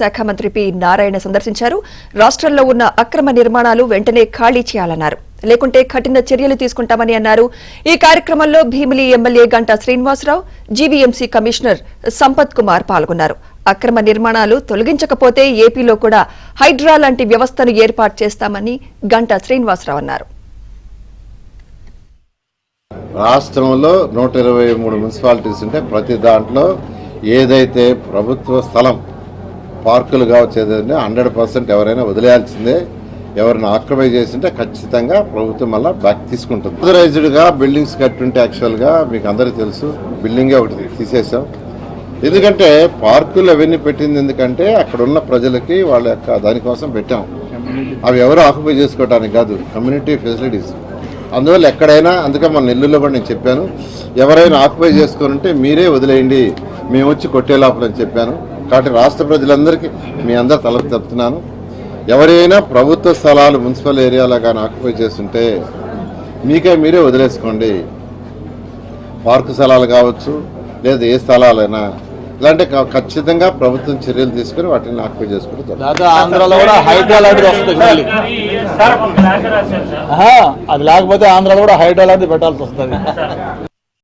శాఖ మంత్రి పి నారాయణ సందర్శించారు. రాష్ట్రంలో ఉన్న అక్రమ నిర్మాణాలు వెంటనే ఖాళీ చేయాలన్నారు. లేకుంటే కఠిన చర్యలు తీసుకుంటామని అన్నారు. ఈ కార్యక్రమంలో Bheemili MLA Ganta Srinivasarao, GVMC commissioner Sampath Kumar పాల్గొన్నారు. అక్రమ నిర్మాణాలు తొలగించకపోతే ఏపీలో కూడా హైడ్రా లాంటి వ్యవస్థను ఏర్పాటు చేస్తామని గంటా శ్రీనివాసరావు అన్నారు. రాష్ట్రంలో 123 మున్సిపాలిటీస్ ఉంటే ప్రతి దాంట్లో ఏదైతే ప్రభుత్వ స్థలం పార్కులు కావచ్చు ఏదైనా 100% ఎవరైనా వదిలేయాల్సిందే. ఎవరిని ఆక్రమై చేసింటే ఖచ్చితంగా ప్రభుత్వం మళ్ళీ బ్యాక్ తీసుకుంటుంది. ఆథరైజ్డ్గా బిల్డింగ్స్ కట్టుంటే యాక్చువల్గా మీకు అందరికీ తెలుసు, బిల్డింగే ఒకటి తీసేసాం. ఎందుకంటే పార్కులు అవన్నీ పెట్టింది ఎందుకంటే అక్కడ ఉన్న ప్రజలకి వాళ్ళ యొక్క దానికోసం పెట్టాం. అవి ఎవరు ఆక్యుపై చేసుకోవడానికి కాదు, కమ్యూనిటీ ఫెసిలిటీస్. అందువల్ల ఎక్కడైనా, అందుకే మన నెల్లూరులో కూడా నేను చెప్పాను, ఎవరైనా ఆక్యుపై చేసుకొని ఉంటే మీరే వదిలేయండి, మేము వచ్చి కొట్టే లోపలని చెప్పాను. కాబట్టి రాష్ట్ర ప్రజలందరికీ మీ అందరు తల చెప్తున్నాను, ఎవరైనా ప్రభుత్వ స్థలాలు మున్సిపల్ ఏరియాలో కానీ ఆక్యుపై చేస్తుంటే మీరే వదిలేసుకోండి. పార్కు స్థలాలు కావచ్చు లేదా ఏ స్థలాలైనా ఇలాంటి ఖచ్చితంగా ప్రభుత్వం చర్యలు తీసుకుని వాటిని ఆక్యుపై చేసుకుంటారు. ఆంధ్రాలో కూడా హైడ్రా లాంటిది వస్తుంది, అది లేకపోతే ఆంధ్రాలో కూడా హైడ్రా లాంటిది పెట్టాల్సి వస్తుంది.